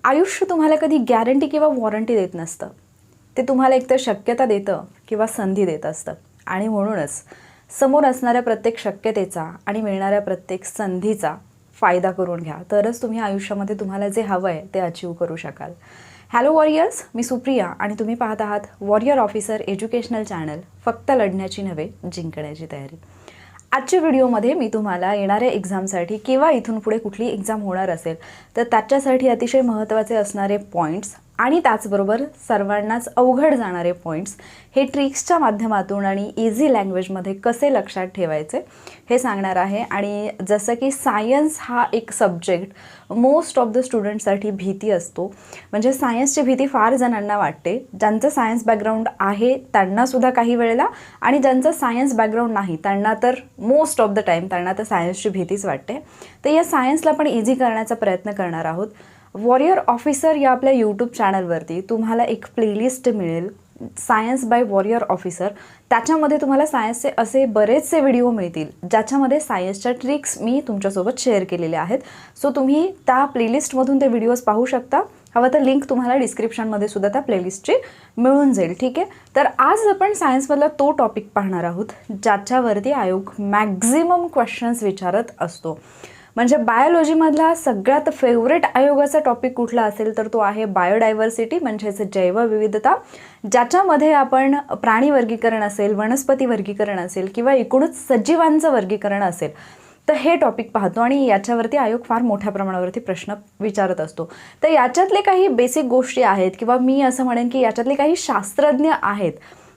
आयुष्य तुम्हाला कधी गॅरंटी किंवा वॉरंटी देत नसतं. ते तुम्हाला एकतर शक्यता देतं किंवा संधी देत असतं. आणि म्हणूनच समोर असणाऱ्या प्रत्येक शक्यतेचा आणि मिळणाऱ्या प्रत्येक संधीचा फायदा करून घ्या, तरच तुम्ही आयुष्यामध्ये तुम्हाला जे हवं आहे ते अचीव करू शकाल. हॅलो वॉरियर्स, मी सुप्रिया आणि तुम्ही पाहत आहात वॉरियर ऑफिसर एज्युकेशनल चॅनल. फक्त लढण्याची नव्हे, जिंकण्याची तयारी. आजच्या व्हिडिओमध्ये मी तुम्हाला येणाऱ्या एक्झामसाठी किंवा इथून पुढे कुठली एक्झाम होणार असेल तर त्याच्यासाठी अतिशय महत्त्वाचे असणारे पॉईंट्स आणि त्याचबरोबर सर्वांनाच अवघड जाणारे पॉईंट्स हे ट्रिक्सच्या माध्यमातून आणि इझी लँग्वेजमध्ये कसे लक्षात ठेवायचे हे सांगणार आहे. आणि जसं की सायन्स हा एक सब्जेक्ट मोस्ट ऑफ द स्टुडंटसाठी भीती असतो, म्हणजे सायन्सची भीती फार जणांना वाटते. ज्यांचं सायन्स बॅकग्राऊंड आहे त्यांनासुद्धा काही वेळेला, आणि ज्यांचं सायन्स बॅकग्राऊंड नाही त्यांना तर मोस्ट ऑफ द टाईम त्यांना तर सायन्सची भीतीच वाटते. तर या सायन्सला पण इझी करण्याचा प्रयत्न करणार आहोत. वॉरियर ऑफिसर या आपल्या यूट्यूब चॅनलवरती तुम्हाला एक प्लेलिस्ट मिळेल, सायन्स बाय वॉरियर ऑफिसर. त्याच्यामध्ये तुम्हाला सायन्सचे असे बरेचसे व्हिडिओ मिळतील ज्याच्यामध्ये सायन्सच्या ट्रिक्स मी तुमच्यासोबत शेअर केलेल्या आहेत. सो तुम्ही त्या प्लेलिस्टमधून ते व्हिडिओज पाहू शकता. हवं तर लिंक तुम्हाला डिस्क्रिप्शनमध्ये सुद्धा त्या प्लेलिस्टची मिळून जाईल. ठीक आहे, तर आज आपण सायन्समधला तो टॉपिक पाहणार आहोत ज्याच्यावरती आयोग मॅक्झिमम क्वेश्चन्स विचारत असतो. म्हणजे बायोलॉजीमधला सगळ्यात फेवरेट आयोगाचा टॉपिक कुठला असेल तर तो आहे बायोडायव्हर्सिटी, म्हणजेच जैवविविधता, ज्याच्यामध्ये आपण प्राणी वर्गीकरण असेल, वनस्पती वर्गीकरण असेल किंवा एकूणच सजीवांचं वर्गीकरण असेल तर हे टॉपिक पाहतो. आणि याच्यावरती आयोग फार मोठ्या प्रमाणावरती प्रश्न विचारत असतो. तर याच्यातले काही बेसिक गोष्टी आहेत किंवा मी असं म्हणेन की याच्यातले काही शास्त्रज्ञ आहेत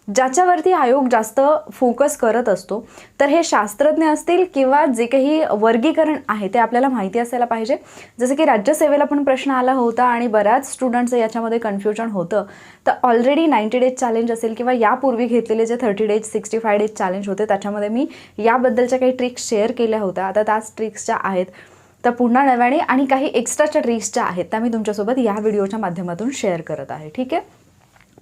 ज्याच्यावरती आयोग जास्त फोकस करत असतो. तर हे शास्त्रज्ञ असतील किंवा जे काही वर्गीकरण आहे ते आपल्याला माहिती असायला पाहिजे. जसं की राज्यसेवेला पण प्रश्न आला होता आणि बऱ्याच स्टुडंट्सचं याच्यामध्ये कन्फ्युजन होतं. तर ऑलरेडी 90 डेज चॅलेंज असेल किंवा यापूर्वी घेतलेले जे 30 डेज 65 डेज चॅलेंज होते त्याच्यामध्ये मी याबद्दलच्या काही ट्रिक्स शेअर केल्या होत्या. आता त्याच ट्रिक्सच्या आहेत तर पुन्हा नव्याने आणि काही एक्स्ट्राच्या ट्रिक्सच्या आहेत त्या मी तुमच्यासोबत या व्हिडिओच्या माध्यमातून शेअर करत आहे. ठीक आहे,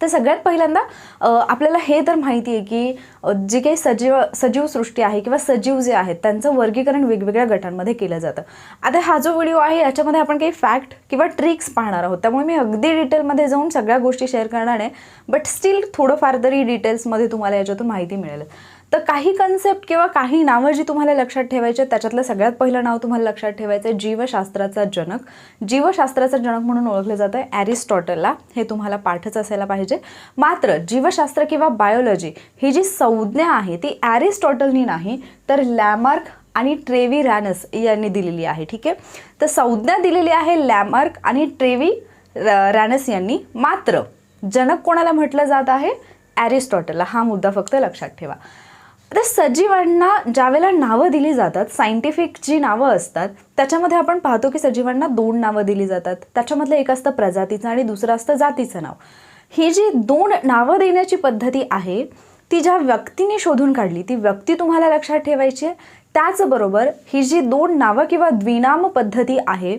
तर सगळ्यात पहिल्यांदा आपल्याला हे तर माहिती आहे की जी काही सजीव सृष्टी आहे किंवा सजीव जे आहेत त्यांचं वर्गीकरण वेगवेगळ्या गटांमध्ये केलं जातं. आता हा जो व्हिडिओ आहे याच्यामध्ये आपण काही फॅक्ट किंवा ट्रिक्स पाहणार आहोत, त्यामुळे मी अगदी डिटेलमध्ये जाऊन सगळ्या गोष्टी शेअर करणार नाही, बट स्टील थोडंफार तरी डिटेल्समध्ये तुम्हाला याच्यातून माहिती मिळेल. तर काही कन्सेप्ट किंवा काही नावं जी तुम्हाला लक्षात ठेवायची, त्याच्यातलं सगळ्यात पहिलं नाव तुम्हाला लक्षात ठेवायचं आहे जीवशास्त्राचा जनक. जीवशास्त्राचा जनक म्हणून ओळखलं जातं ॲरिस्टॉटलला, हे तुम्हाला पाठच असायला पाहिजे. मात्र जीवशास्त्र किंवा बायोलॉजी ही जी संज्ञा आहे ती ॲरिस्टॉटलनी नाही तर लॅमार्क आणि ट्रेवी रॅनस यांनी दिलेली आहे. ठीक आहे, तर संज्ञा दिलेली आहे लॅमार्क आणि ट्रेवी रॅनस यांनी, मात्र जनक कोणाला म्हटलं जात आहे? ॲरिस्टॉटलला. हा मुद्दा फक्त लक्षात ठेवा. आता सजीवांना ज्यावेळेला नावं दिली जातात, सायंटिफिक जी नावं असतात त्याच्यामध्ये आपण पाहतो की सजीवांना 2 नावं दिली जातात. त्याच्यामधलं एक असतं प्रजातीचं आणि दुसरं असतं जातीचं नाव. ही जी 2 नावं देण्याची पद्धती आहे ती ज्या व्यक्तीने शोधून काढली ती व्यक्ती तुम्हाला लक्षात ठेवायची आहे. त्याचबरोबर ही जी 2 नावं किंवा द्विनाम पद्धती आहे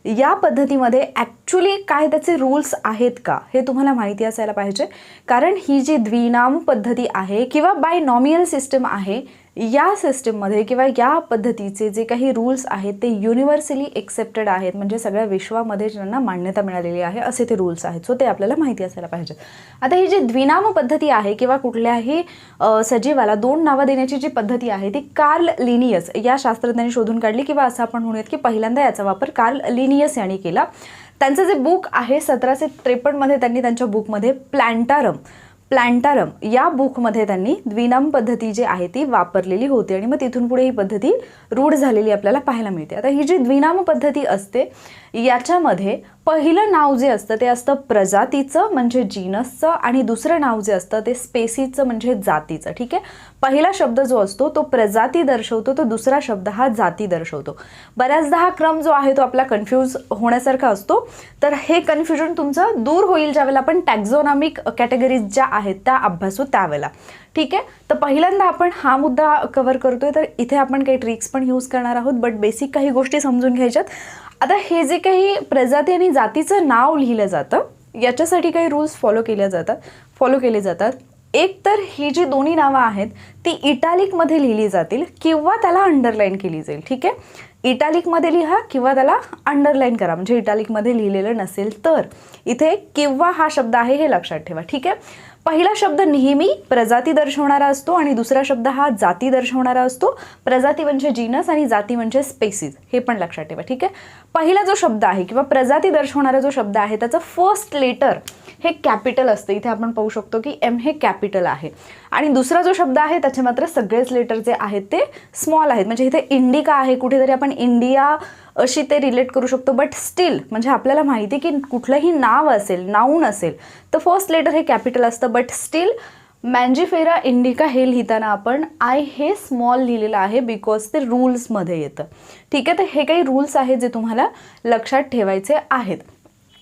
या पद्धतीमध्ये ॲक्च्युली काय त्याचे रूल्स आहेत का हे तुम्हाला माहिती असायला पाहिजे. कारण ही जी द्विनाम पद्धती आहे किंवा बायनॉमियल सिस्टम आहे, या सिस्टममध्ये किंवा या पद्धतीचे जे काही रूल्स आहेत ते युनिव्हर्सली एक्सेप्टेड आहेत, म्हणजे सगळ्या विश्वामध्ये ज्यांना मान्यता मिळालेली आहे असे ते रूल्स आहेत. सो ते आपल्याला माहिती असायला पाहिजे. आता ही जी द्विनाम पद्धती आहे किंवा कुठल्याही सजीवाला 2 नावं देण्याची जी पद्धती आहे ती कार्ल लिनियस या शास्त्रज्ञांनी शोधून काढली, किंवा असं आपण म्हणूयात की पहिल्यांदा याचा वापर कार्ल लिनियस यांनी केला. त्यांचं जे बुक आहे 1753 त्यांनी त्यांच्या बुकमध्ये प्लॅन्टारम या बुकमध्ये त्यांनी द्विनाम पद्धती जी आहे ती वापरलेली होती आणि मग तिथून पुढे ही पद्धती रूढ झालेली आपल्याला पाहायला मिळते. आता ही जी द्विनाम पद्धती असते याच्यामध्ये पहिलं नाव जे असतं ते असतं प्रजातीचं म्हणजे जीनसचं, आणि दुसरं नाव जे असतं ते स्पेसीचं म्हणजे जातीचं. ठीक आहे, पहिला शब्द जो असतो तो प्रजाती दर्शवतो, तो दुसरा शब्द हा जाती दर्शवतो. बऱ्याचदा हा क्रम जो आहे तो आपला कन्फ्यूज होण्यासारखा असतो, तर हे कन्फ्युजन तुमचं दूर होईल ज्यावेळेला आपण टॅक्झॉनॉमिक कॅटेगरीज ज्या आहेत त्या अभ्यासू त्यावेळेला. ठीक आहे, तर पहिल्यांदा आपण हा मुद्दा कव्हर करतोय, तर इथे आपण काही ट्रिक्स पण यूज करणार आहोत, बट बेसिक काही गोष्टी समजून घ्यायच्यात. आता हे जे काही प्रजाती आणि जातीचं नाव लिहिलं जातं याच्यासाठी काही रूल्स फॉलो केले जातात. एक तर ही जी दोन्ही नावं आहेत ती इटालिकमध्ये लिहिली जातील किंवा त्याला अंडरलाईन केली जाईल. ठीक आहे, इटालिकमध्ये लिहा किंवा त्याला अंडरलाईन करा, म्हणजे इटालिकमध्ये लिहिलेलं नसेल तर. इथे किंवा हा शब्द आहे हे लक्षात ठेवा. ठीक आहे. पहिला शब्द नेहमी प्रजाती दर्शवणारा असतो आणि दुसरा शब्द हा जाती दर्शवणारा असतो. प्रजाती म्हणजे जीनस आणि जाती म्हणजे स्पेसीज, हे पण लक्षात ठेवा. ठीक आहे. पहिला जो शब्द आहे किंवा प्रजाती दर्शवणारा जो शब्द आहे त्याचं फर्स्ट लेटर हे कॅपिटल असतं. इथे आपण पाहू शकतो की एम हे कॅपिटल आहे. आणि दुसरा जो शब्द आहे त्याचे मात्र सगळेच लेटर जे आहेत ते स्मॉल आहेत. म्हणजे इथे इंडिका आहे, कुठेतरी आपण इंडिया अशी ते रिलेट करू शकतो. बट स्टील म्हणजे आपल्याला माहिती की कुठलंही नाव असेल, नाऊन असेल तर फर्स्ट लेटर हे कॅपिटल असतं. बट स्टील मँजिफेरा इंडिका हे लिहिताना आपण आय हे स्मॉल लिहिलेलं आहे बिकॉज ते रूल्समध्ये येतं. ठीक आहे. तर हे काही रूल्स आहेत जे तुम्हाला लक्षात ठेवायचे आहेत.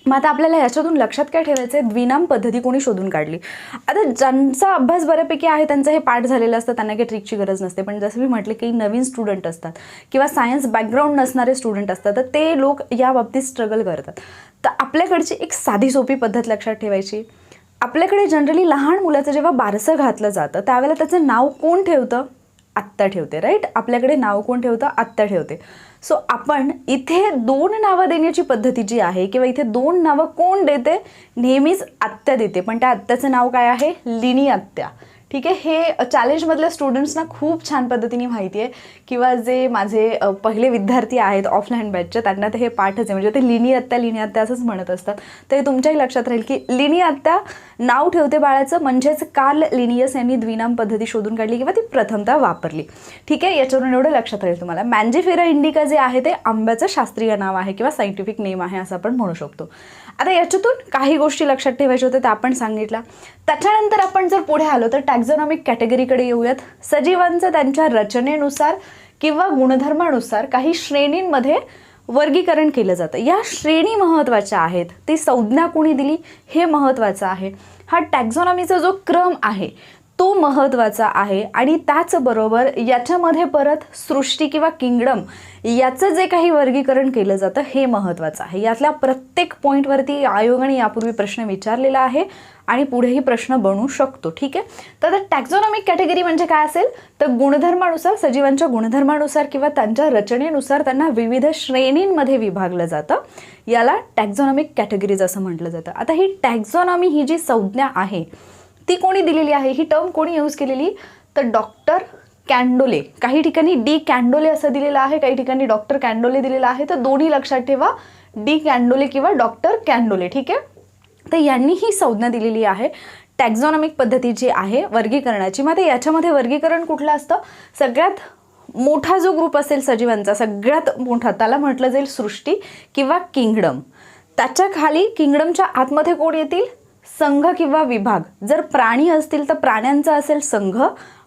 मग आता आपल्याला याच्यातून लक्षात काय ठेवायचं आहे, द्विनाम पद्धती कोणी शोधून काढली. आता ज्यांचा अभ्यास बऱ्यापैकी आहे त्यांचं हे पाठ झालेलं असतं, त्यांना काही ट्रिकची गरज नसते. पण जसं मी म्हटले की नवीन स्टुडंट असतात किंवा सायन्स बॅकग्राऊंड नसणारे स्टुडंट असतात तर ते लोक या बाबतीत स्ट्रगल करतात. तर आपल्याकडची एक साधी सोपी पद्धत लक्षात ठेवायची. आपल्याकडे जनरली लहान मुलाचं जेव्हा बारसं घातलं जातं त्यावेळेला त्याचं नाव कोण ठेवतं, आत्या ठेवते. राईट. आपल्याकडे नाव कोण ठेवतं, आत्या ठेवते. सो आपण इथे 2 नावं देण्याची पद्धती जी आहे किंवा इथे 2 नावं कोण देते, नेहमीच आत्या देते. पण त्या आत्याचं नाव काय आहे, लिनी आत्या. ठीक आहे. हे चॅलेंजमधल्या स्टुडंट्सना खूप छान पद्धतीने माहिती आहे किंवा जे माझे पहिले विद्यार्थी आहेत ऑफलाईन बॅचचे त्यांना तर हे पाठच आहे. म्हणजे ते लिनी आत्या असंच म्हणत असतात. तर हे तुमच्याही लक्षात राहील की लिनी आत्या नाव ठेवते बाळाचं. म्हणजेच कार्ल लिनियस यांनी द्विनाम पद्धती शोधून काढली किंवा ती प्रथमतः वापरली. ठीक आहे. याच्यावरून एवढं लक्षात राहील तुम्हाला. मँजिफेरा इंडिका जे आहे ते आंब्याचं शास्त्रीय नाव आहे किंवा सायंटिफिक नेम आहे असं आपण म्हणू शकतो. आता याच्यातून काही गोष्टी लक्षात ठेवायच्या होत्या त्या आपण सांगितल्या. त्याच्यानंतर आपण जर पुढे आलो तर टॅक्झॉनॉमिक कॅटेगरीकडे येऊयात. सजीवांचं त्यांच्या रचनेनुसार किंवा गुणधर्मानुसार काही श्रेणींमध्ये वर्गीकरण केलं जातं. या श्रेणी महत्त्वाच्या आहेत. ती संज्ञा कोणी दिली हे महत्त्वाचं आहे. हा टॅक्झॉनॉमीचा जो क्रम आहे तो महत्त्वाचा आहे. आणि त्याचबरोबर याच्यामध्ये परत सृष्टी किंवा किंगडम याचं जे काही वर्गीकरण केलं जातं हे महत्त्वाचं आहे. यातल्या प्रत्येक पॉईंटवरती आयोगाने यापूर्वी प्रश्न विचारलेला आहे आणि पुढेही प्रश्न बनू शकतो. ठीक आहे. तर टॅक्झॉनॉमिक कॅटेगरी म्हणजे काय असेल तर गुणधर्मानुसार, सजीवांच्या गुणधर्मानुसार किंवा त्यांच्या रचनेनुसार त्यांना विविध श्रेणींमध्ये विभागलं जातं. याला टॅक्झॉनॉमिक कॅटेगरीज असं म्हटलं जातं. आता ही टॅक्झॉनॉमी ही जी संज्ञा आहे ती कोणी दिलेली आहे, ही टर्म कोणी यूज केलेली तर डॉक्टर कॅन्डोले. काही ठिकाणी डी कॅन्डोले असं दिलेलं आहे, काही ठिकाणी डॉक्टर कॅन्डोले दिलेलं आहे. तर दोन्ही लक्षात ठेवा, डी कॅन्डोले किंवा डॉक्टर कॅन्डोले. ठीक आहे. तर यांनी ही संज्ञा दिलेली आहे टॅक्झॉनॉमिक पद्धती जी आहे वर्गीकरणाची. मग याच्यामध्ये वर्गीकरण कुठलं असतं, सगळ्यात मोठा जो ग्रुप असेल सजीवांचा सगळ्यात मोठा त्याला म्हटलं जाईल सृष्टी किंवा किंगडम. त्याच्या खाली किंगडमच्या आतमध्ये कोण येतील, संघ किंवा विभाग. जर प्राणी असतील तर प्राण्यांचा असेल संघ,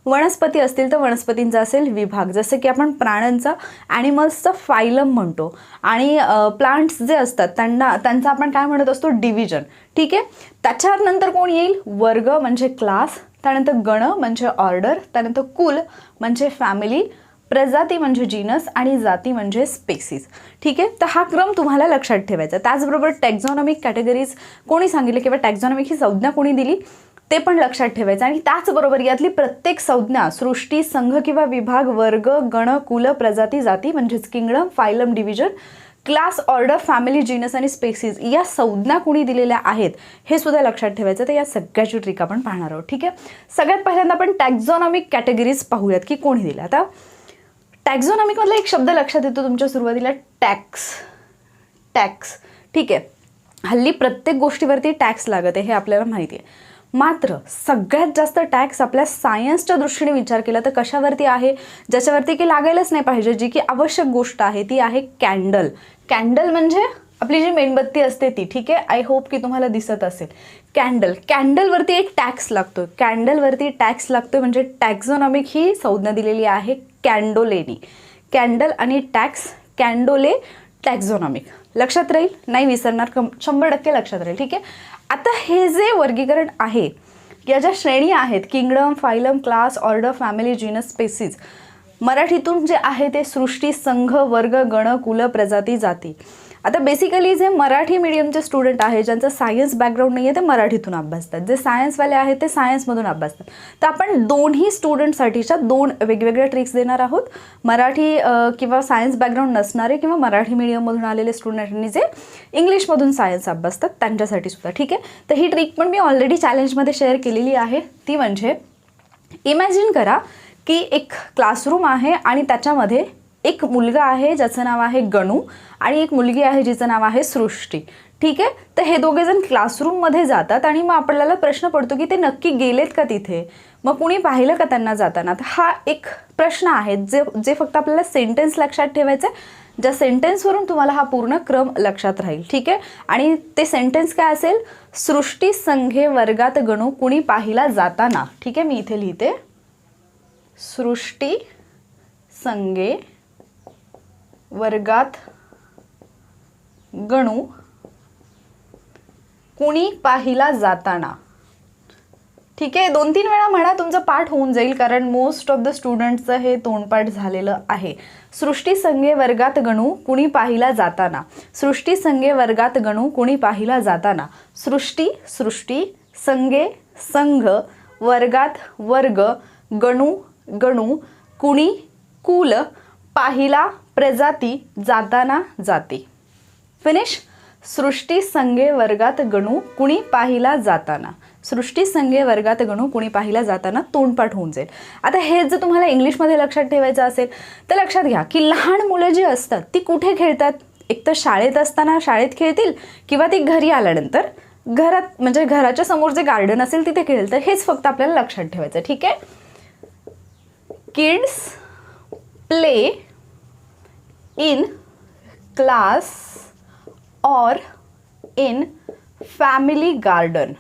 वनस्पती असतील तर वनस्पतींचा असेल विभाग. जसं की आपण प्राण्यांचा ॲनिमल्सचा फायलम म्हणतो आणि प्लांट्स जे असतात त्यांचा आपण काय म्हणत असतो, डिव्हिजन. ठीक आहे. त्याच्यानंतर कोण येईल, वर्ग म्हणजे क्लास, त्यानंतर गण म्हणजे ऑर्डर, त्यानंतर कुल म्हणजे फॅमिली, प्रजाती म्हणजे जीनस आणि जाती म्हणजे स्पेसीज. ठीक आहे. तर हा क्रम तुम्हाला लक्षात ठेवायचा. त्याचबरोबर टॅक्झॉनॉमिक कॅटेगरीज कोणी सांगितले किंवा टॅक्झॉनॉमिक ही संज्ञा कोणी दिली ते पण लक्षात ठेवायचं. आणि त्याचबरोबर यातली प्रत्येक संज्ञा सृष्टी, संघ किंवा विभाग, वर्ग, गण, कुल, प्रजाती, जाती म्हणजेच kingdom, phylum, division, class, order, family, genus आणि स्पेसीज या संज्ञा कोणी दिलेल्या आहेत हे सुद्धा लक्षात ठेवायचं. तर या सगळ्याची ट्रिक आपण पाहणार आहोत. ठीक आहे. सगळ्यात पहिल्यांदा आपण टॅक्झॉनॉमिक कॅटेगरीज पाहूयात की कोणी दिल्या. आता टॅक्झॉनॉमिकमधला एक शब्द लक्षात येतो तुमच्या सुरुवातीला, टॅक्स. ठीक आहे. हल्ली प्रत्येक गोष्टीवरती टॅक्स लागत आहे हे आपल्याला माहिती आहे. मात्र सगळ्यात जास्त टॅक्स आपल्या सायन्सच्या दृष्टीने विचार केला तर कशावरती आहे, ज्याच्यावरती की लागायलाच नाही पाहिजे, जी की आवश्यक गोष्ट आहे ती आहे कॅन्डल. कॅन्डल म्हणजे आपली जी मेणबत्ती असते ती. ठीक आहे. आय होप की तुम्हाला दिसत असेल. कॅन्डलवरती एक टॅक्स लागतो. कॅन्डलवरती टॅक्स लागतो म्हणजे टॅक्झॉनॉमिक ही संज्ञा दिलेली आहे कॅन्डोलेनी. कॅन्डल आणि टॅक्स, कॅन्डोले, टॅक्झॉनॉमिक. लक्षात राहील, नाही विसरणार, 100% लक्षात राहील. ठीक आहे. आता हे जे वर्गीकरण आहे या ज्या श्रेणी आहेत kingdom, phylum, class, order, family, genus, species, मराठीतून जे आहे ते सृष्टी, संघ, वर्ग, गण, कुल, प्रजाती, जाती. आता बेसिकली जे मराठी मीडियमचे स्टुडंट आहे, ज्यांचं सायन्स बॅकग्राऊंड नाही आहे, ते मराठीतून अभ्यासतात. जे सायन्सवाले आहेत ते सायन्समधून अभ्यासतात. तर आपण दोन्ही स्टुडंटसाठीच्या 2 वेगवेगळ्या ट्रिक्स देणार आहोत. मराठी किंवा सायन्स बॅकग्राऊंड नसणारे किंवा मराठी मीडियममधून आलेले स्टुडंटांनी जे इंग्लिशमधून सायन्स अभ्यासतात त्यांच्यासाठी सुद्धा. ठीक आहे. तर ही ट्रिक पण मी ऑलरेडी चॅलेंजमध्ये शेअर केलेली आहे. ती म्हणजे इमॅजिन करा की एक क्लासरूम आहे आणि त्याच्यामध्ये एक मुलगा आहे ज्याचं नाव आहे गणू आणि एक मुलगी आहे जिचं नाव आहे सृष्टी. ठीक आहे. तर हे दोघेजण क्लासरूममध्ये जातात आणि मग आपल्याला प्रश्न पडतो की ते नक्की गेलेत का तिथे, मग कुणी पाहिलं का त्यांना जाताना. तर हा एक प्रश्न आहे जे फक्त आपल्याला सेंटेन्स लक्षात ठेवायचं आहे, ज्या सेंटेन्सवरून तुम्हाला हा पूर्ण क्रम लक्षात राहील. ठीक आहे. आणि ते सेंटेन्स काय असेल, सृष्टी संघे वर्गात गणू कुणी पाहिला जाताना. ठीक आहे. मी इथे लिहिते, सृष्टी संघे वर्गात गणू कुणी पाहिला जाताना. ठीक आहे. 2-3 वेळा म्हणा, तुमचं पाठ होऊन जाईल, कारण मोस्ट ऑफ द स्टुडंट्सचं हे तोंडपाठ झालेलं आहे. सृष्टी संघे वर्गात गणू कुणी पाहिला जाताना. सृष्टी संघे वर्गात गणू कुणी पाहिला जाताना. सृष्टी सृष्टी, संघे संघ, वर्गात वर्ग, गणू गणू, कुणी कुल, पाहिला प्रजाती, जाताना जाती. फिनिश. सृष्टी संघे वर्गात गणू कुणी पाहिला जाताना. सृष्टी संघे वर्गात गणू कुणी पाहिला जाताना तोंडपाठ होऊन जाईल. आता हे जर तुम्हाला इंग्लिशमध्ये लक्षात ठेवायचं असेल तर लक्षात घ्या की लहान मुलं जी असतात ती कुठे खेळतात. एक तर शाळेत असताना शाळेत खेळतील किंवा ती घरी आल्यानंतर घरात, म्हणजे घराच्या समोर जे गार्डन असेल तिथे खेळतं. हेच फक्त आपल्याला लक्षात ठेवायचं. ठीक आहे. Kids play in class or in family garden.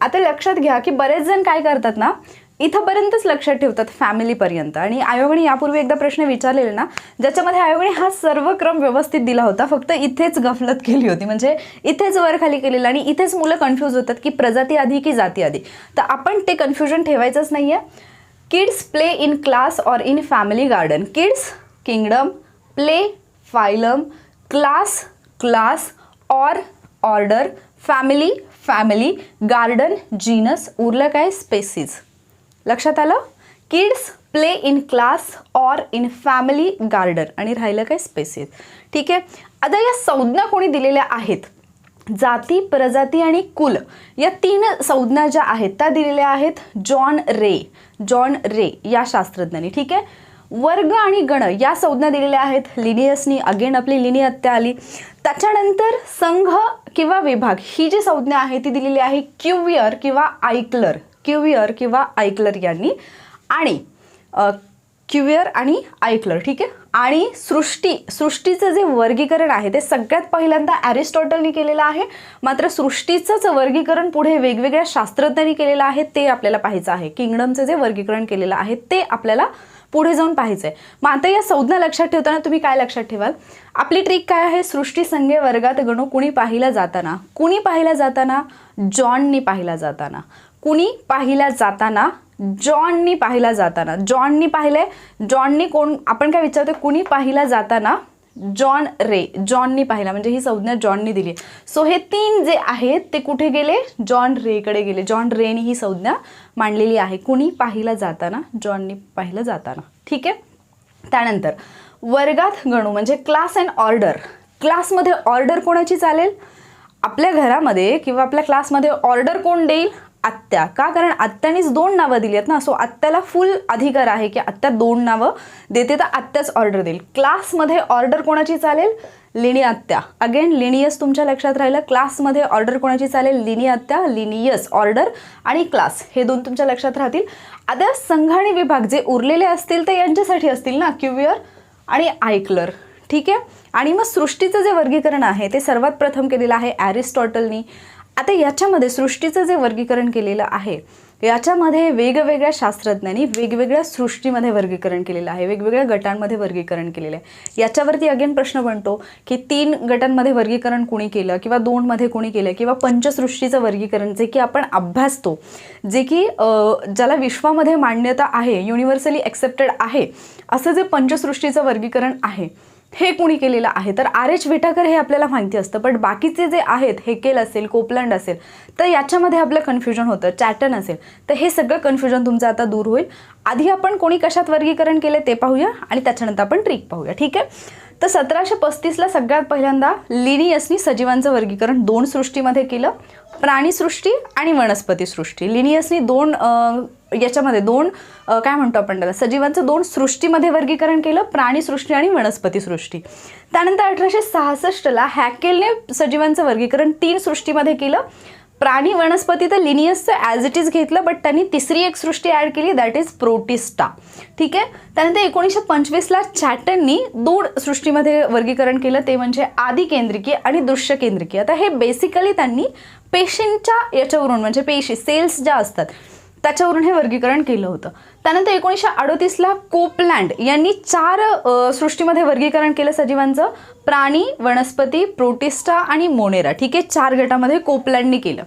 आता लक्षात घ्या की बरेच जण काय करतात ना, इथंपर्यंतच लक्षात ठेवतात, फॅमिलीपर्यंत. आणि आयोगाने यापूर्वी एकदा प्रश्न विचारलेले ना, ज्याच्यामध्ये आयोगाने हा सर्व क्रम व्यवस्थित दिला होता, फक्त इथेच गफलत केली होती, म्हणजे इथेच वर खाली केलेलं आणि इथेच मुलं कन्फ्यूज होतात की प्रजाती आधी की जाती आधी. तर आपण ते कन्फ्युजन ठेवायचंच नाही आहे. Kids play in class or in family garden. Kids kingdom, play phylum, class class, or order, family family, garden genus, उरलं काय स्पेसीज. लक्षात आलं. Kids play in class or in family garden आणि राहिलं काय स्पेसीज. ठीक आहे. आता या संज्ञा कोणी दिलेल्या आहेत, जाती प्रजाती आणि कुल, या 3 संज्ञा ज्या आहेत त्या दिलेल्या आहेत जॉन रे या शास्त्रज्ञांनी. ठीक आहे. वर्ग आणि गण या संज्ञा दिलेल्या आहेत लिनियसनी. अगेन आपली लिनियत्या आली. त्याच्यानंतर संघ किंवा विभाग ही जी संज्ञा आहे ती दिलेली आहे क्युवियर किंवा आयक्लर यांनी. आणि क्युवियर आणि आयक्लर. ठीक आहे. आणि सृष्टीचं जे वर्गीकरण आहे ते सगळ्यात पहिल्यांदा ॲरिस्टॉटलनी केलेलं आहे. मात्र सृष्टीचंच वर्गीकरण पुढे वेगवेगळ्या शास्त्रज्ञांनी केलेलं आहे, ते आपल्याला पाहायचं आहे. किंगडमचं जे वर्गीकरण केलेलं आहे ते आपल्याला पुढे जाऊन पाहायचं आहे. मग आता या संज्ञा लक्षात ठेवताना तुम्ही काय लक्षात ठेवाल, आपली ट्रिक काय आहे, सृष्टी संघे वर्गात गणू कुणी पाहिला जाताना. कुणी पाहिला जाताना, जॉननी पाहिला जाताना. कुणी पाहिला जाताना, जॉननी पाहिला जाताना. जॉननी पाहिलंय, जॉननी कोण, आपण काय विचारतो, कुणी पाहिला जाताना, जॉननी पाहिला, म्हणजे ही संज्ञा जॉननी दिली. सो हे 3 जे आहेत ते कुठे गेले, जॉन रेकडे गेले. जॉन रेनी ही संज्ञा मांडलेली आहे. कुणी पाहिला जाताना, जॉननी पाहिलं जाताना. ठीक आहे. त्यानंतर वर्गात गणू म्हणजे क्लास अँड ऑर्डर. क्लासमध्ये ऑर्डर कोणाची चालेल, आपल्या घरामध्ये किंवा आपल्या क्लासमध्ये ऑर्डर कोण देईल, आत्या. का, कारण आत्यानीच 2 नावं दिली आहेत ना, सो आत्याला फुल अधिकार आहे की आत्या 2 नावं देते तर आत्याच ऑर्डर देईल. क्लासमध्ये ऑर्डर कोणाची चालेल, लिनी आत्या. अगेन लिनियस तुमच्या लक्षात राहिलं. क्लासमध्ये ऑर्डर कोणाची चालेल, लिनी आत्या, लिनियस ऑर्डर आणि क्लास, हे 2 तुमच्या लक्षात राहतील. आता संघ आणि विभाग जे उरलेले असतील ते यांच्यासाठी असतील ना, क्युवियर आणि आयक्लर. ठीक आहे. आणि मग सृष्टीचं जे वर्गीकरण आहे ते सर्वात प्रथम केलेलं आहे ॲरिस्टॉटलनी. आता याच्यामध्ये सृष्टीचं जे वर्गीकरण केलेलं आहे याच्यामध्ये वेगवेगळ्या शास्त्रज्ञांनी वेगवेगळ्या सृष्टीमध्ये वर्गीकरण केलेलं आहे, वेगवेगळ्या गटांमध्ये वर्गीकरण केलेलं आहे. याच्यावरती अगेन प्रश्न बनतो की 3 गटांमध्ये वर्गीकरण कोणी केलं किंवा 2 मध्ये कोणी केलं किंवा पंचसृष्टीचं वर्गीकरण जे की आपण अभ्यासतो, जे की ज्याला विश्वामध्ये मान्यता आहे, युनिव्हर्सली ॲक्सेप्टेड आहे असं जे पंचसृष्टीचं वर्गीकरण आहे हे कोणी केलेलं आहे. तर RH विटाकर हे आपल्याला माहिती असतं, पण बाकीचे जे आहेत हेकेल असेल, कोपलँड असेल, तर याच्यामध्ये आपलं कन्फ्युजन होतं. चॅटन असेल, तर हे सगळं कन्फ्युजन तुमचं आता दूर होईल. आधी आपण कोणी कशात वर्गीकरण केले ते पाहूया आणि त्याच्यानंतर आपण ट्रिक पाहूया. ठीक आहे. तर 1735ला सगळ्यात पहिल्यांदा लिनियसनी सजीवांचं वर्गीकरण 2 सृष्टीमध्ये केलं, प्राणीसृष्टी आणि वनस्पती सृष्टी. लिनियसनी 2 याच्यामध्ये 2 काय म्हणतो आपण त्याला, सजीवांचं 2 सृष्टीमध्ये वर्गीकरण केलं, प्राणीसृष्टी आणि वनस्पती सृष्टी. त्यानंतर 1866ला हॅकेलने सजीवांचं वर्गीकरण 3 सृष्टीमध्ये केलं, प्राणी वनस्पती. तर लिनियसचं ॲज इट इज घेतलं, बट त्यांनी तिसरी एक सृष्टी ॲड केली, दॅट इज प्रोटिस्टा. ठीक आहे. त्यानंतर 1925ला चॅटननी 2 सृष्टीमध्ये वर्गीकरण केलं, ते म्हणजे आदिकेंद्रिकी आणि दृश्यकेंद्रिकी. आता हे बेसिकली त्यांनी पेशींच्या याच्यावरून म्हणजे पेशी सेल्स ज्या असतात त्याच्यावरून हे वर्गीकरण केलं होतं. त्यानंतर 1938ला कोपलँड यांनी 4 सृष्टीमध्ये वर्गीकरण केलं सजीवांचं, प्राणी, वनस्पती, प्रोटिस्टा आणि मोनेरा. ठीक आहे. 4 गटामध्ये कोपलँडनी केलं.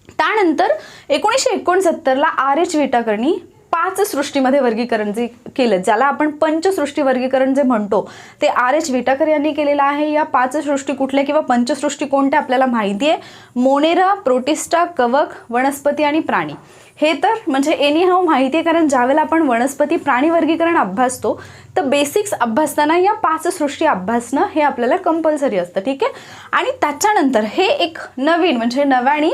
त्यानंतर 1969ला RH विटाकरनी 5 सृष्टीमध्ये वर्गीकरण जे केलं, ज्याला आपण पंचसृष्टी वर्गीकरण जे म्हणतो, ते RH विटाकर यांनी केलेलं आहे. या 5 सृष्टी कुठल्या किंवा पंचसृष्टी कोणत्या आपल्याला माहिती आहे, मोनेरा, प्रोटिस्टा, कवक, वनस्पती आणि प्राणी. हे तर म्हणजे एनी हाऊ माहिती आहे, कारण ज्यावेळेला आपण वनस्पती प्राणी वर्गीकरण अभ्यासतो तर बेसिक्स अभ्यासताना या 5 सृष्टी अभ्यासणं हे आपल्याला कंपल्सरी असतं. ठीक आहे. आणि त्याच्यानंतर हे एक नवीन म्हणजे नव्याने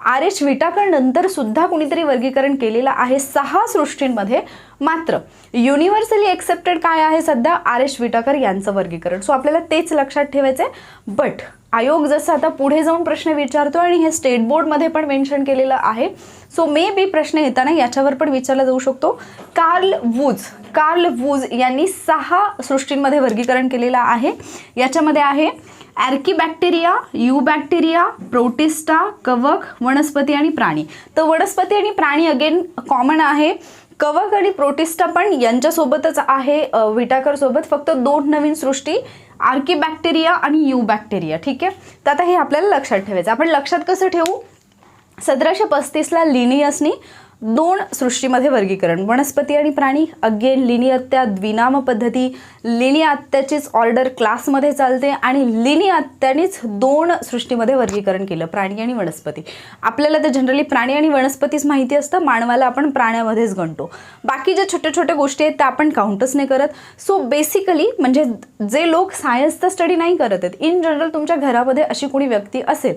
RH विटाकर नंतर सुद्धा कुणीतरी वर्गीकरण केलेलं आहे 6 सृष्टींमध्ये. मात्र युनिव्हर्सली ॲक्सेप्टेड काय आहे सध्या, RH विटाकर यांचं वर्गीकरण. सो आपल्याला तेच लक्षात ठेवायचं आहे. बट आयोग जसं आता पुढे जाऊन प्रश्न विचारतो आणि हे स्टेट बोर्डमध्ये पण मेन्शन केलेलं आहे, सो मे बी प्रश्न येताना याच्यावर पण विचारला जाऊ शकतो. कार्ल वूज यांनी 6 सृष्टींमध्ये वर्गीकरण केलेलं आहे. याच्यामध्ये आहे ॲर्कीबॅक्टेरिया, यूबॅक्टेरिया, प्रोटिस्टा, कवक, वनस्पती आणि प्राणी. तर वनस्पती आणि प्राणी अगेन कॉमन आहे. कवक आणि प्रोटिस्टा पण यांच्यासोबतच आहे विटाकर सोबत, फक्त 2 नवीन सृष्टी, आर्कीबॅक्टेरिया आणि यूबॅक्टेरिया. ठीक आहे. तर आता हे आपल्याला लक्षात ठेवायचं. आपण लक्षात कसं ठेवू, 1735ला लिनियसनी 2 सृष्टीमध्ये वर्गीकरण, वनस्पती आणि प्राणी. अगेन लिनिअत्या द्विनाम पद्धती, लिनिअत्याचीच ऑर्डर क्लासमध्ये चालते आणि लिनिअत्यानेच 2 सृष्टीमध्ये वर्गीकरण केलं, प्राणी आणि वनस्पती. आपल्याला तर जनरली प्राणी आणि वनस्पतीच माहिती असतं, मानवाला आपण प्राण्यामध्येच गणतो. बाकी ज्या छोट्या छोट्या गोष्टी आहेत त्या आपण काउंटच नाही करत. सो बेसिकली म्हणजे जे लोक सायन्सचा स्टडी नाही करत आहेत, इन जनरल तुमच्या घरामध्ये अशी कोणी व्यक्ती असेल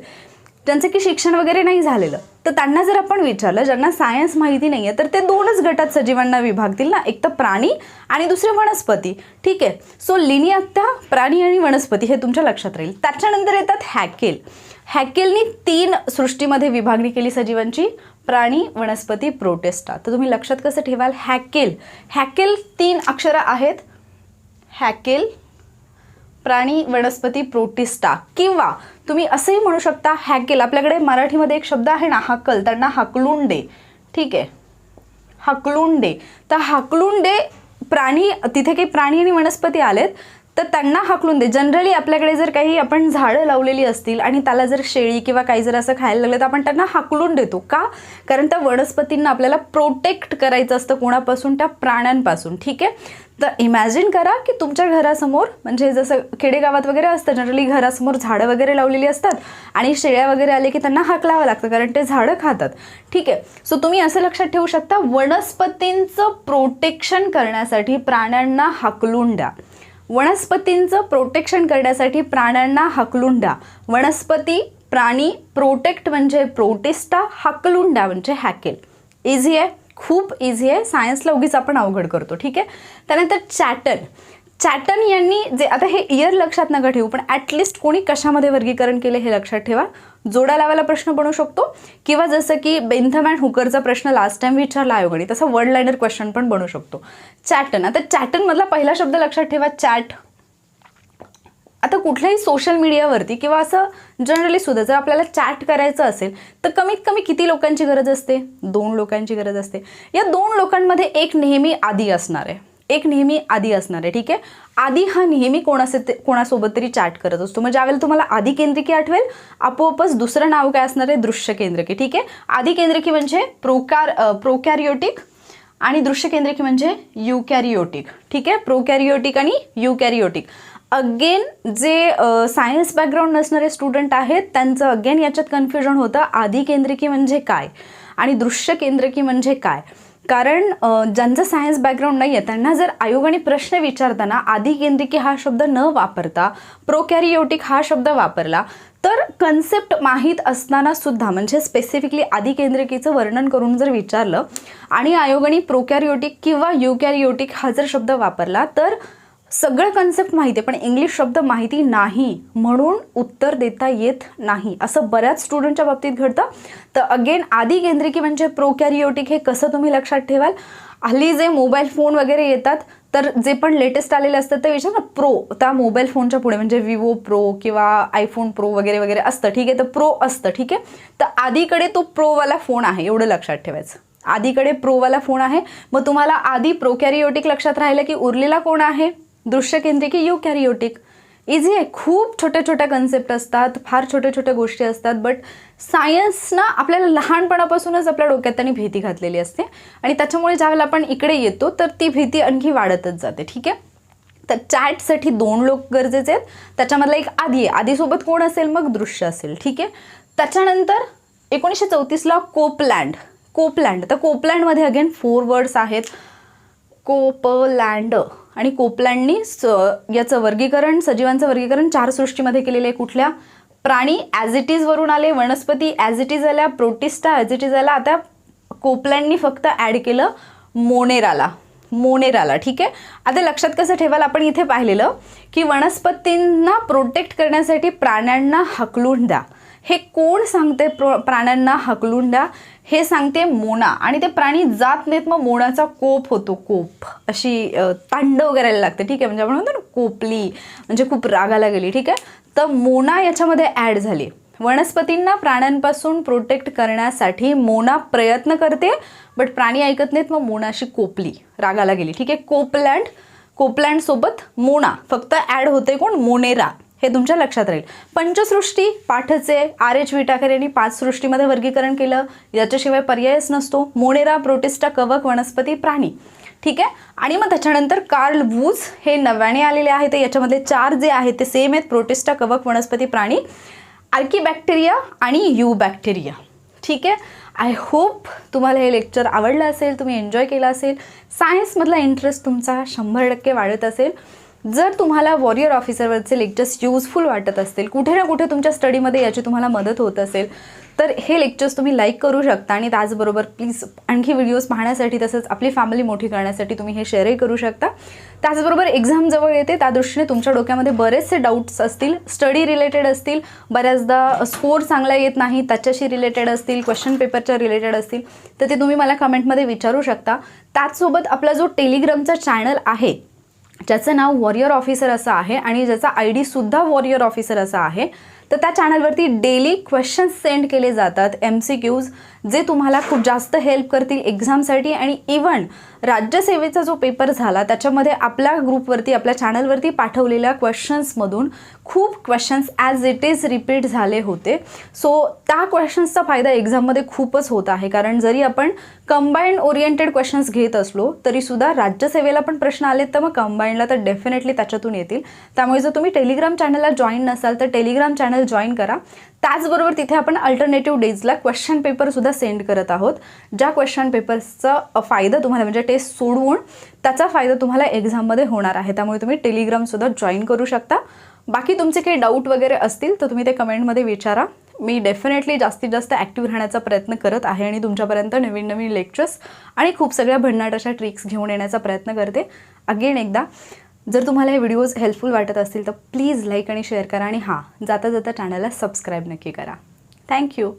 त्यांचं की शिक्षण वगैरे नाही झालेलं, तर त्यांना जर आपण विचारलं, ज्यांना सायन्स माहिती नाही आहे, तर ते 2च गटात सजीवांना विभागतील ना, एक तर प्राणी आणि दुसरे वनस्पती. ठीक आहे. सो लिनिअत्या, प्राणी आणि वनस्पती हे तुमच्या लक्षात राहील. त्याच्यानंतर येतात हॅकेल. हॅकेलनी 3 सृष्टीमध्ये विभागणी केली सजीवांची, प्राणी, वनस्पती, प्रोटिस्टा. तर तुम्ही लक्षात कसं ठेवाल, हॅकेल 3 अक्षरं आहेत, हॅकेल, प्राणी, वनस्पती, प्रोटिस्टा. किंवा तुम्ही असंही म्हणू शकता हॅकेल, आपल्याकडे मराठीमध्ये एक शब्द आहे ना हकल, त्यांना हकलून दे. ठीक आहे. हकलून दे. तर हकलून दे प्राणी, तिथे काही प्राणी आणि वनस्पती आलेत तर त्यांना हाकलून दे. जनरली आपल्याकडे जर काही आपण झाडं लावलेली असतील आणि त्याला जर शेळी किंवा काही जर असं खायला लागलं तर आपण त्यांना हाकलून देतो. का? कारण त्या वनस्पतींना आपल्याला प्रोटेक्ट करायचं असतं. कोणापासून? त्या प्राण्यांपासून. ठीक आहे. तर इमॅजिन करा की तुमच्या घरासमोर म्हणजे जसं खेडेगावात वगैरे असतं, जनरली घरासमोर झाडं वगैरे लावलेली असतात आणि शेळ्या वगैरे आले की त्यांना हाकलावं लागतं कारण ते झाडं खातात. ठीक आहे. सो तुम्ही असं लक्षात ठेवू शकता, वनस्पतींचं प्रोटेक्शन करण्यासाठी प्राण्यांना हाकलून द्या. वनस्पतींचं प्रोटेक्शन करण्यासाठी प्राण्यांना हाकलून द्या. वनस्पती, प्राणी, प्रोटेक्ट म्हणजे प्रोटिस्टा, हाकलून द्या म्हणजे हॅकेल. इझी आहे, खूप इझी आहे. सायन्सला उगीच आपण अवघड करतो. ठीक आहे. त्यानंतर चॅटन यांनी जे, आता हे इयर लक्षात नका ठेवू, पण ॲटलिस्ट कोणी कशामध्ये वर्गीकरण केले हे लक्षात ठेवा. जोडा लावायला प्रश्न बनू शकतो किंवा जसं की बेंथम अँड हुकरचा प्रश्न लास्ट टाइम विचारला आयोगाने, तसं वर्ड लायनर क्वेश्चन पण बनू शकतो. चॅटन, आता चॅटनमधला पहिला शब्द लक्षात ठेवा, चॅट. आता कुठल्याही सोशल मीडियावरती किंवा असं जनरली सुद्धा जर आपल्याला चॅट करायचं असेल तर कमीत कमी किती लोकांची गरज असते? 2 लोकांची गरज असते. या 2 लोकांमध्ये एक नेहमी आदी असणार आहे, एक नेहमी आदी असणार आहे. ठीक आहे, आदी हा नेहमी कोणासोबत तरी चॅट करत असतो. मग ज्यावेळेला तुम्हाला आदी केंद्रिकी आठवेल आपोआपच दुसरं नाव काय असणार आहे? दृश्य केंद्रिकी. ठीक आहे, आदी केंद्रिकी म्हणजे प्रोकॅरियोटिक आणि दृश्य केंद्रिकी म्हणजे युकॅरियोटिक. ठीक आहे, प्रोकॅरियोटिक आणि युकॅरियोटिक. अगेन जे सायन्स बॅकग्राऊंड नसणारे स्टुडंट आहेत त्यांचं अगेन याच्यात कन्फ्युजन होतं, आदी केंद्रिकी म्हणजे काय आणि दृश्य केंद्रिकी म्हणजे काय. कारण ज्यांचं सायन्स बॅकग्राऊंड नाही आहे त्यांना जर आयोगाने प्रश्न विचारताना आदी केंद्रिकी हा शब्द न वापरता प्रोकॅरियोटिक हा शब्द वापरला तर कन्सेप्ट माहीत असताना सुद्धा म्हणजे स्पेसिफिकली आदी केंद्रिकीचं वर्णन करून जर विचारलं आणि आयोगाने प्रोकॅरियोटिक किंवा युकॅरियोटिक हा जर शब्द वापरला तर सगळं कन्सेप्ट माहिती आहे पण इंग्लिश शब्द माहिती नाही म्हणून उत्तर देता येत नाही, असं बऱ्याच स्टुडंटच्या बाबतीत घडतं. तर अगेन आदी केंद्रिकी म्हणजे प्रोकॅरियोटिक हे कसं तुम्ही लक्षात ठेवाल? हल्ली जे मोबाईल फोन वगैरे येतात तर जे पण लेटेस्ट आलेले असतात ते विचार ना प्रो, त्या मोबाईल फोनच्या पुढे म्हणजे विवो प्रो किंवा आयफोन प्रो वगैरे वगैरे असतं. ठीक आहे, तर प्रो असतं. ठीक आहे, तर आधीकडे तो प्रोवाला फोन आहे एवढं लक्षात ठेवायचं. आधीकडे प्रोवाला फोन आहे. मग तुम्हाला आधी प्रोकॅरियोटिक लक्षात राहिलं की उरलेला कोण आहे? दृश्य केंद्रिकी युकॅरियोटिक. इझी आहे, खूप छोट्या छोट्या कन्सेप्ट असतात, फार छोट्या छोट्या गोष्टी असतात. बट सायन्सना आपल्याला लहानपणापासूनच आपल्या डोक्यात त्यांनी भीती घातलेली असते आणि त्याच्यामुळे ज्यावेळेला आपण इकडे येतो तर ती भीती आणखी वाढतच जाते. ठीक आहे, तर चॅटसाठी 2 लोक गरजेचे आहेत. त्याच्यामधला एक आदी आहे, आधीसोबत कोण असेल? मग दृश्य असेल. ठीक आहे, त्याच्यानंतर 1934ला कोपलँड. तर कोपलँडमध्ये अगेन 4 वर्ड्स आहेत. कोपलँड आणि कोपलँडनी याचं वर्गीकरण, सजीवांचं वर्गीकरण 4 सृष्टीमध्ये केलेलं आहे. कुठल्या? प्राणी ॲज इट इज वरून आले, वनस्पती ॲज इट इज आल्या, प्रोटिस्टा ॲज इट इज आला. आता कोपलँडनी फक्त ॲड केलं मोनेराला. ठीक आहे, आता लक्षात कसं ठेवाल? आपण इथे पाहिलेलं की वनस्पतींना प्रोटेक्ट करण्यासाठी प्राण्यांना हकलून द्या. हे कोण सांगते प्राण्यांना हकलून द्या? हे सांगते मोना. आणि ते प्राणी जात नाहीत मग मोनाचा कोप होतो, कोप अशी तांडव करायला लागते. ठीक आहे, म्हणजे आपण म्हणतो ना कोपली म्हणजे खूप रागाला गेली. ठीक आहे, तर मोना याच्यामध्ये ॲड झाली. वनस्पतींना प्राण्यांपासून प्रोटेक्ट करण्यासाठी मोना प्रयत्न करते बट प्राणी ऐकत नाहीत मग मोनाशी कोपली, रागाला गेली. ठीक आहे, कोपलँड सोबत मोना फक्त ॲड होते कोण? मोनेरा. हे तुमच्या लक्षात राहील. पंचसृष्टी पाठचे RH विटाकर यांनी 5 सृष्टीमध्ये वर्गीकरण केलं, याच्याशिवाय पर्यायच नसतो. मोनेरा, प्रोटिस्टा, कवक, वनस्पती, प्राणी. ठीक आहे, आणि मग त्याच्यानंतर कार्ल वूज हे 9व्याने आलेले आहेत. याच्यामधले 4 जे आहेत ते सेम आहेत, प्रोटिस्टा, कवक, वनस्पती, प्राणी, आर्कीबॅक्टेरिया आणि युबॅक्टेरिया. ठीक आहे, आय होप तुम्हाला हे लेक्चर आवडलं असेल, तुम्ही एन्जॉय केलं असेल, सायन्समधला इंटरेस्ट तुमचा 100% वाढत असेल. जर तुम्हाला वॉरियर ऑफिसरवरचे लेक्चर्स युजफुल वाटत असतील, कुठे ना कुठे तुमच्या स्टडीमध्ये याची तुम्हाला मदत होत असेल तर हे लेक्चर्स तुम्ही लाईक करू शकता आणि त्याचबरोबर प्लीज आणखी व्हिडिओज पाहण्यासाठी तसंच आपली फॅमिली मोठी करण्यासाठी तुम्ही हे शेअरही करू शकता. त्याचबरोबर एक्झाम जवळ येते त्या दृष्टीने तुमच्या डोक्यामध्ये बरेचसे डाऊट्स असतील, स्टडी रिलेटेड असतील, बऱ्याचदा स्कोर चांगला येत नाही त्याच्याशी रिलेटेड असतील, क्वेश्चन पेपरच्या रिलेटेड असतील, तर ते तुम्ही मला कमेंटमध्ये विचारू शकता. त्याचसोबत आपला जो टेलिग्रामचा चॅनल आहे ज्याचं नाव वॉरियर ऑफिसर असं आहे आणि ज्याचा ID सुद्धा वॉरियर ऑफिसर असा आहे, तर त्या चॅनलवरती डेली क्वेश्चन्स सेंड केले जातात, MCQs, जे तुम्हाला खूप जास्त हेल्प करतील एक्झामसाठी. आणि इवन राज्यसेवेचा जो पेपर झाला त्याच्यामध्ये आपल्या ग्रुपवरती, आपल्या चॅनलवरती पाठवलेल्या क्वेश्चन्समधून खूप questions as it is repeat झाले होते. सो त्या क्वेश्चन्सचा फायदा एक्झाममध्ये खूपच होत आहे. कारण जरी आपण कंबाईंड ओरिएंटेड क्वेश्चन्स घेत असलो तरीसुद्धा राज्यसेवेला पण प्रश्न आलेत तर मग कंबाईंडला तर डेफिनेटली त्याच्यातून येतील. त्यामुळे जर तुम्ही टेलिग्राम चॅनलला जॉईन नसाल तर टेलिग्राम चॅनल जॉईन करा. त्याचबरोबर तिथे आपण अल्टरनेटिव्ह डेजला क्वेश्चन पेपरसुद्धा सेंड करत आहोत. ज्या क्वेश्चन पेपरचा फायदा तुम्हाला म्हणजे टेस्ट सोडवून त्याचा फायदा तुम्हाला एक्झाममध्ये होणार आहे. त्यामुळे तुम्ही टेलिग्रामसुद्धा जॉईन करू शकता. बाकी तुमचे काही डाऊट वगैरे असतील तर तुम्ही ते कमेंटमध्ये विचारा. मी डेफिनेटली जास्तीत जास्त ॲक्टिव्ह राहण्याचा प्रयत्न करत आहे आणि तुमच्यापर्यंत नवीन नवीन लेक्चर्स आणि खूप सगळ्या भन्नाट अशा ट्रिक्स घेऊन येण्याचा प्रयत्न करते. अगेन एकदा जर तुम्हाला हे व्हिडिओज हेल्पफुल वाटत असतील तर प्लीज लाईक आणि शेअर करा आणि हां, जाता जाता चॅनलला सबस्क्राईब नक्की करा. थँक्यू.